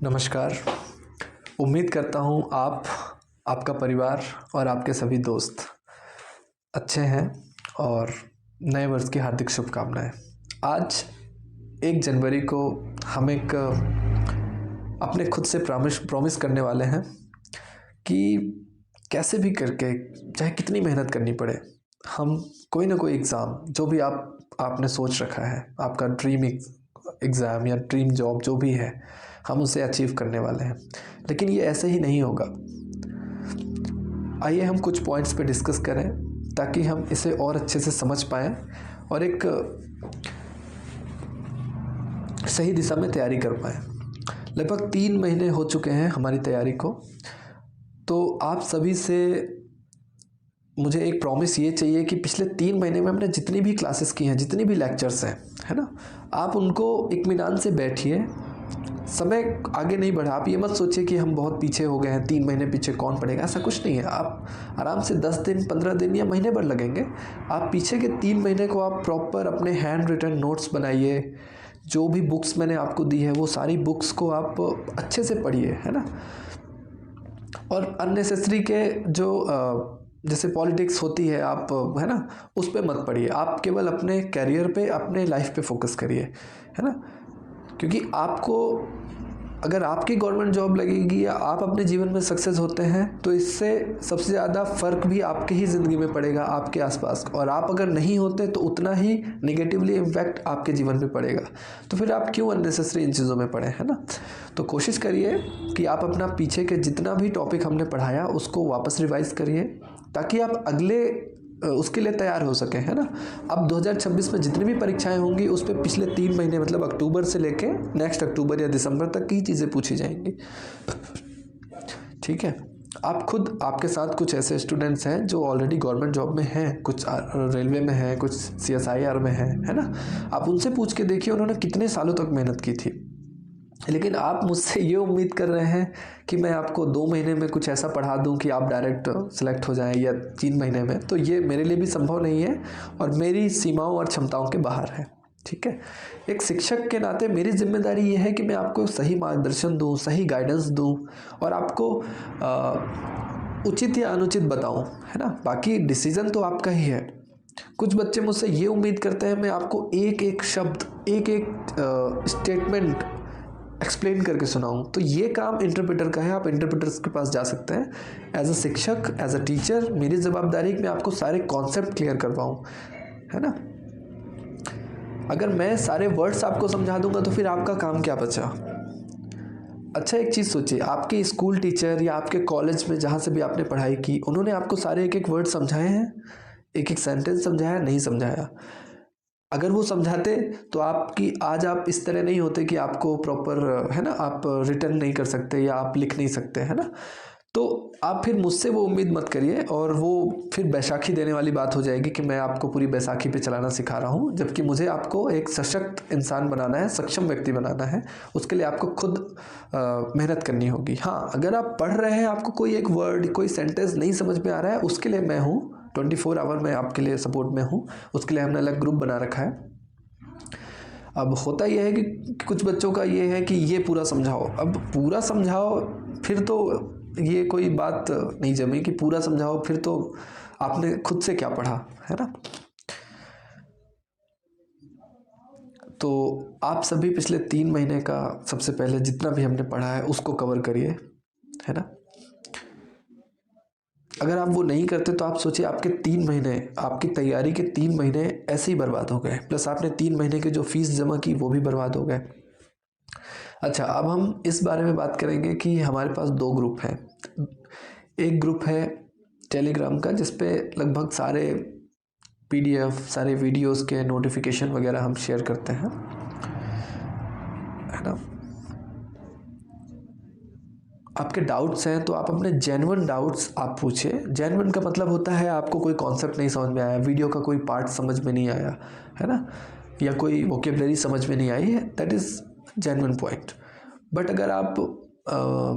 नमस्कार। उम्मीद करता हूँ आप, आपका परिवार और आपके सभी दोस्त अच्छे हैं और नए वर्ष की हार्दिक शुभकामनाएं। आज 1 जनवरी को हम एक अपने खुद से प्रॉमिस करने वाले हैं कि कैसे भी करके, चाहे कितनी मेहनत करनी पड़े, हम कोई ना कोई एग्ज़ाम, जो भी आपने सोच रखा है, आपका ड्रीम एग्ज़ाम या ड्रीम जॉब जो भी है, हम उसे अचीव करने वाले हैं। लेकिन ये ऐसे ही नहीं होगा। आइए हम कुछ पॉइंट्स पे डिस्कस करें ताकि हम इसे और अच्छे से समझ पाएँ और एक सही दिशा में तैयारी कर पाएँ। लगभग 3 महीने हो चुके हैं हमारी तैयारी को, तो आप सभी से मुझे एक प्रॉमिस ये चाहिए कि पिछले 3 महीने में हमने जितनी भी क्लासेस की हैं, जितनी भी लेक्चर्स हैं, है ना, आप उनको इत्मीनान से बैठिए। समय आगे नहीं बढ़ा। आप ये मत सोचिए कि हम बहुत पीछे हो गए हैं, 3 महीने पीछे कौन पड़ेगा, ऐसा कुछ नहीं है। आप आराम से 10 दिन, 15 दिन या महीने भर लगेंगे। आप पीछे के 3 महीने को आप प्रॉपर अपने हैंड रिटन नोट्स बनाइए। जो भी बुक्स मैंने आपको दी है वो सारी बुक्स को आप अच्छे से पढ़िए, है ना। और अननेसेसरी के जो जैसे पॉलिटिक्स होती है, आप, है ना, उस पर मत पढ़िए। आप केवल अपने कैरियर पे, अपने लाइफ पे फोकस करिए, है ना। क्योंकि आपको, अगर आपकी गवर्नमेंट जॉब लगेगी या आप अपने जीवन में सक्सेस होते हैं, तो इससे सबसे ज़्यादा फ़र्क भी आपकी ही ज़िंदगी में पड़ेगा, आपके आसपास। और आप अगर नहीं होते तो उतना ही नेगेटिवली इम्पैक्ट आपके जीवन पे पड़ेगा। तो फिर आप क्यों अननेसेसरी इन चीज़ों में पड़े, है ना। तो कोशिश करिए कि आप अपना पीछे के जितना भी टॉपिक हमने पढ़ाया उसको वापस रिवाइज़ करिए, ताकि आप अगले उसके लिए तैयार हो सकें, है ना। अब 2026 में जितनी भी परीक्षाएं होंगी उस पर पिछले 3 महीने, मतलब अक्टूबर से लेके नेक्स्ट अक्टूबर या दिसंबर तक की चीज़ें पूछी जाएंगी, ठीक है। आप खुद, आपके साथ कुछ ऐसे स्टूडेंट्स हैं जो ऑलरेडी गवर्नमेंट जॉब में हैं, कुछ रेलवे में हैं, कुछ CSIR में हैं, है ना। आप उनसे पूछ के देखिए उन्होंने कितने सालों तक मेहनत की थी। लेकिन आप मुझसे ये उम्मीद कर रहे हैं कि मैं आपको 2 महीने में कुछ ऐसा पढ़ा दूं कि आप डायरेक्ट सिलेक्ट हो जाएं, या 3 महीने में। तो ये मेरे लिए भी संभव नहीं है और मेरी सीमाओं और क्षमताओं के बाहर है, ठीक है। एक शिक्षक के नाते मेरी जिम्मेदारी ये है कि मैं आपको सही मार्गदर्शन दूं, सही गाइडेंस दूं और आपको उचित या अनुचित बताऊं, है ना। बाकी डिसीजन तो आपका ही है। कुछ बच्चे मुझसे ये उम्मीद करते हैं मैं आपको एक एक शब्द, एक एक स्टेटमेंट एक्सप्लेन करके सुनाऊं। तो ये काम इंटरप्रेटर का है। आप इंटरप्रेटर्स के पास जा सकते हैं। एज अ शिक्षक, एज अ टीचर, मेरी जवाबदारी कि मैं आपको सारे कॉन्सेप्ट क्लियर करवाऊं, है ना। अगर मैं सारे वर्ड्स आपको समझा दूंगा तो फिर आपका काम क्या बचा। अच्छा, एक चीज़ सोचिए, आपके स्कूल टीचर या आपके कॉलेज में जहाँ से भी आपने पढ़ाई की, उन्होंने आपको सारे एक एक वर्ड समझाए हैं, एक एक सेंटेंस समझाया, नहीं समझाया। अगर वो समझाते तो आपकी, आज आप इस तरह नहीं होते कि आपको प्रॉपर, है ना, आप रिटर्न नहीं कर सकते या आप लिख नहीं सकते, है ना। तो आप फिर मुझसे वो उम्मीद मत करिए, और वो फिर बैसाखी देने वाली बात हो जाएगी कि मैं आपको पूरी बैसाखी पे चलाना सिखा रहा हूँ, जबकि मुझे आपको एक सशक्त इंसान बनाना है, सक्षम व्यक्ति बनाना है। उसके लिए आपको खुद मेहनत करनी होगी। हाँ, अगर आप पढ़ रहे हैं, आपको कोई एक वर्ड, कोई सेंटेंस नहीं समझ में आ रहा है, उसके लिए मैं हूँ। 24 आवर मैं आपके लिए सपोर्ट में हूँ। उसके लिए हमने अलग ग्रुप बना रखा है। अब होता यह है कि कुछ बच्चों का ये है कि ये पूरा समझाओ। अब पूरा समझाओ, फिर तो ये कोई बात नहीं जमी कि पूरा समझाओ, फिर तो आपने खुद से क्या पढ़ा, है ना। तो आप सभी पिछले 3 महीने का सबसे पहले जितना भी हमने पढ़ा है उसको कवर करिए, है ना। अगर आप वो नहीं करते तो आप सोचिए, आपके 3 महीने, आपकी तैयारी के 3 महीने ऐसे ही बर्बाद हो गए, प्लस आपने 3 महीने के जो फीस जमा की वो भी बर्बाद हो गए। अच्छा, अब हम इस बारे में बात करेंगे कि हमारे पास 2 ग्रुप हैं। एक ग्रुप है टेलीग्राम का, जिसपे लगभग सारे PDF, सारे वीडियोस के नोटिफिकेशन वगैरह हम शेयर करते हैं, है ना। आपके डाउट्स हैं तो आप अपने जेन्युइन डाउट्स आप पूछिए। जेन्युइन का मतलब होता है आपको कोई कॉन्सेप्ट नहीं समझ में आया, वीडियो का कोई पार्ट समझ में नहीं आया, है ना, या कोई वोकेबलरी समझ में नहीं आई है, that is genuine point. But अगर आप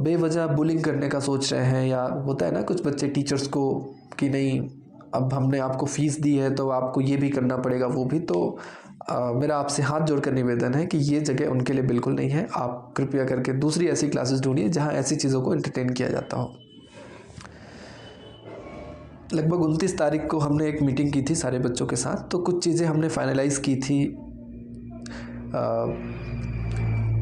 बेवजह बुलिंग करने का सोच रहे हैं, या होता है ना कुछ बच्चे टीचर्स को कि नहीं, अब हमने आपको फ़ीस दी है तो आपको ये भी करना पड़ेगा, वो भी, तो मेरा आपसे हाथ जोड़कर निवेदन है कि ये जगह उनके लिए बिल्कुल नहीं है। आप कृपया करके दूसरी ऐसी क्लासेस ढूंढिए जहाँ ऐसी चीज़ों को एंटरटेन किया जाता हो। लगभग 29 तारीख को हमने एक मीटिंग की थी सारे बच्चों के साथ, तो कुछ चीज़ें हमने फाइनलाइज़ की थी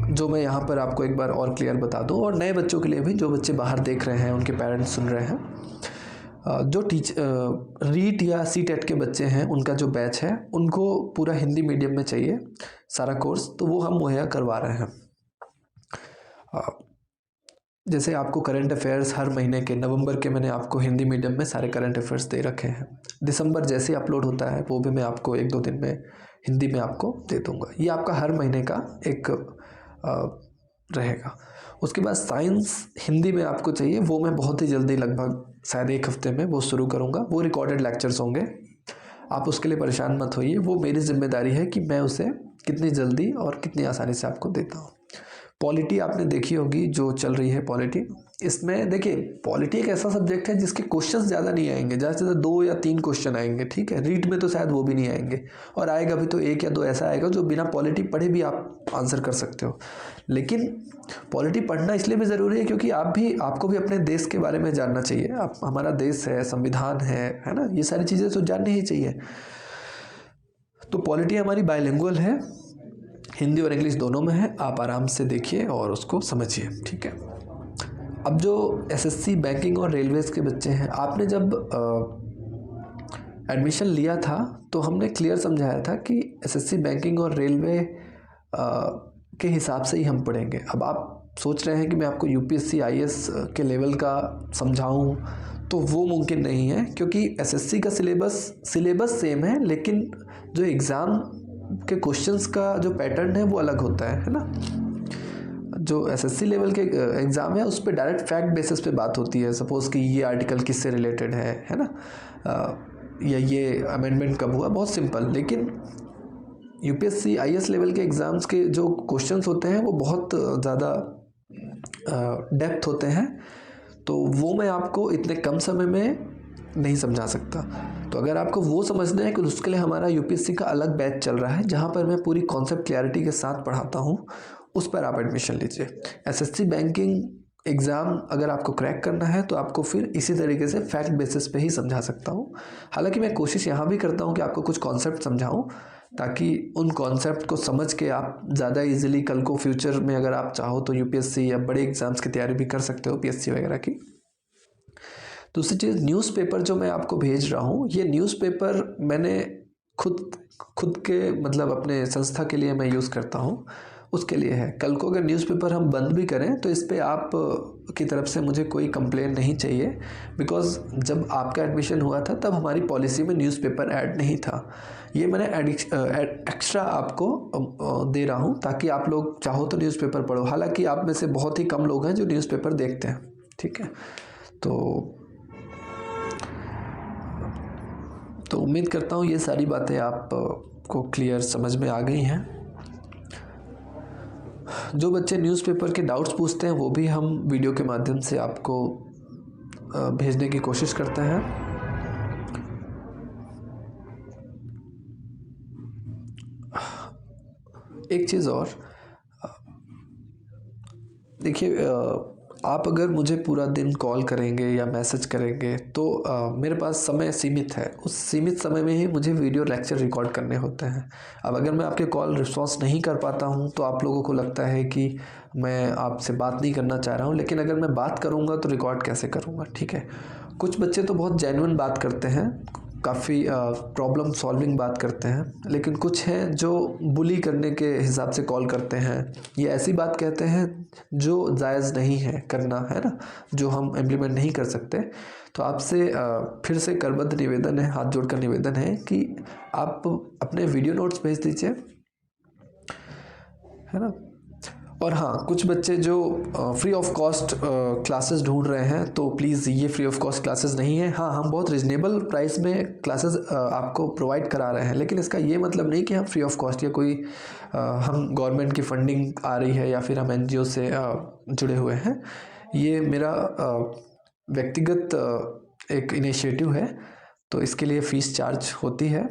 जो मैं यहाँ पर आपको एक बार और क्लियर बता दूँ, और नए बच्चों के लिए भी, जो बच्चे बाहर देख रहे हैं, उनके पेरेंट्स सुन रहे हैं। जो रीट या सीटेट के बच्चे हैं, उनका जो बैच है, उनको पूरा हिंदी मीडियम में चाहिए सारा कोर्स, तो वो हम मुहैया करवा रहे हैं। जैसे आपको करंट अफेयर्स हर महीने के नवंबर के मैंने आपको हिंदी मीडियम में सारे करंट अफेयर्स दे रखे हैं। दिसंबर जैसे अपलोड होता है वो भी मैं आपको 1-2 दिन में हिंदी में आपको दे दूँगा। ये आपका हर महीने का एक रहेगा। उसके बाद साइंस हिंदी में आपको चाहिए, वो मैं बहुत ही जल्दी, लगभग शायद 1 हफ्ते में वो शुरू करूँगा। वो रिकॉर्डेड लेक्चर्स होंगे, आप उसके लिए परेशान मत होइए। वो मेरी जिम्मेदारी है कि मैं उसे कितनी जल्दी और कितनी आसानी से आपको देता हूँ। पॉलिटी आपने देखी होगी जो चल रही है पॉलिटी। इसमें देखिए, पॉलिटी एक ऐसा सब्जेक्ट है जिसके क्वेश्चंस ज़्यादा नहीं आएंगे, ज़्यादा से ज़्यादा 2 या 3 क्वेश्चन आएंगे, ठीक है। रीट में तो शायद वो भी नहीं आएंगे, और आएगा भी तो 1 या 2 ऐसा आएगा जो बिना पॉलिटी पढ़े भी आप आंसर कर सकते हो। लेकिन पॉलिटी पढ़ना इसलिए भी ज़रूरी है क्योंकि आपको भी अपने देश के बारे में जानना चाहिए। आप, हमारा देश है, संविधान है ना, ये सारी चीज़ें तो जाननी ही चाहिए। तो पॉलिटी हमारी बायलिंगुअल है, हिंदी और इंग्लिश दोनों में है। आप आराम से देखिए और उसको समझिए, ठीक है। अब जो एसएससी बैंकिंग और रेलवेज़ के बच्चे हैं, आपने जब एडमिशन लिया था तो हमने क्लियर समझाया था कि एसएससी बैंकिंग और रेलवे के हिसाब से ही हम पढ़ेंगे। अब आप सोच रहे हैं कि मैं आपको यूपीएससी आईएएस के लेवल का समझाऊं, तो वो मुमकिन नहीं है, क्योंकि एसएससी का सिलेबस सेम है, लेकिन जो एग्ज़ाम के क्वेश्चंस का जो पैटर्न है वो अलग होता है ना। जो एसएससी लेवल के एग्ज़ाम है उस पर डायरेक्ट फैक्ट बेसिस पे बात होती है। सपोज़ कि ये आर्टिकल किससे रिलेटेड है ना, या ये अमेंडमेंट कब हुआ, बहुत सिंपल। लेकिन यूपीएससी आईएएस लेवल के एग्ज़ाम्स के जो क्वेश्चंस होते हैं वो बहुत ज़्यादा डेप्थ होते हैं, तो वो मैं आपको इतने कम समय में नहीं समझा सकता। तो अगर आपको वो समझना है कि उसके लिए हमारा यूपीएससी का अलग बैच चल रहा है जहाँ पर मैं पूरी कॉन्सेप्ट क्लैरिटी के साथ पढ़ाता हूँ, उस पर आप एडमिशन लीजिए। एसएससी बैंकिंग एग्ज़ाम अगर आपको क्रैक करना है तो आपको फिर इसी तरीके से फैक्ट बेसिस पे ही समझा सकता हूँ। हालांकि मैं कोशिश यहाँ भी करता हूँ कि आपको कुछ कॉन्सेप्ट समझाऊँ, ताकि उन कॉन्सेप्ट को समझ के आप ज़्यादा इजीली कल को फ्यूचर में अगर आप चाहो तो यूपीएससी या बड़े एग्ज़ाम्स की तैयारी भी कर सकते हो, पीएससी वगैरह की। दूसरी चीज़, न्यूज़पेपर जो मैं आपको भेज रहा हूँ, ये न्यूज़पेपर मैंने खुद के मतलब अपने संस्था के लिए मैं यूज़ करता हूँ, उसके लिए है। कल को अगर न्यूज़पेपर हम बंद भी करें तो इस पे आप की तरफ से मुझे कोई कंप्लेन नहीं चाहिए, बिकॉज़ जब आपका एडमिशन हुआ था तब हमारी पॉलिसी में न्यूज़पेपर ऐड नहीं था। ये मैंने एक्स्ट्रा आपको दे रहा हूँ ताकि आप लोग चाहो तो न्यूज़पेपर पढ़ो। हालांकि आप में से बहुत ही कम लोग हैं जो न्यूज़पेपर देखते हैं, ठीक है। तो उम्मीद करता हूँ ये सारी बातें आपको क्लियर समझ में आ गई हैं। जो बच्चे न्यूज़पेपर के डाउट्स पूछते हैं वो भी हम वीडियो के माध्यम से आपको भेजने की कोशिश करते हैं। एक चीज़ और, देखिए, आप अगर मुझे पूरा दिन कॉल करेंगे या मैसेज करेंगे तो मेरे पास समय सीमित है। उस सीमित समय में ही मुझे वीडियो लेक्चर रिकॉर्ड करने होते हैं। अब अगर मैं आपके कॉल रिस्पॉन्स नहीं कर पाता हूं तो आप लोगों को लगता है कि मैं आपसे बात नहीं करना चाह रहा हूं, लेकिन अगर मैं बात करूंगा तो रिकॉर्ड कैसे करूंगा, ठीक है। कुछ बच्चे तो बहुत जेन्युइन बात करते हैं, काफ़ी प्रॉब्लम सॉल्विंग बात करते हैं, लेकिन कुछ हैं जो बुली करने के हिसाब से कॉल करते हैं, ये ऐसी बात कहते हैं जो जायज़ नहीं है करना, है ना, जो हम इम्प्लीमेंट नहीं कर सकते। तो आपसे फिर से करबद्ध निवेदन है, हाथ जोड़कर निवेदन है कि आप अपने वीडियो नोट्स भेज दीजिए, है ना। और हाँ, कुछ बच्चे जो फ्री ऑफ कॉस्ट क्लासेस ढूंढ रहे हैं, तो प्लीज़ ये फ्री ऑफ कॉस्ट क्लासेस नहीं है। हाँ, हम बहुत रिजनेबल प्राइस में क्लासेस आपको प्रोवाइड करा रहे हैं, लेकिन इसका ये मतलब नहीं कि हम फ्री ऑफ कॉस्ट या कोई हम गवर्नमेंट की फंडिंग आ रही है या फिर हम एनजीओ से जुड़े हुए हैं। ये मेरा व्यक्तिगत एक इनिशिएटिव है, तो इसके लिए फ़ीस चार्ज होती है।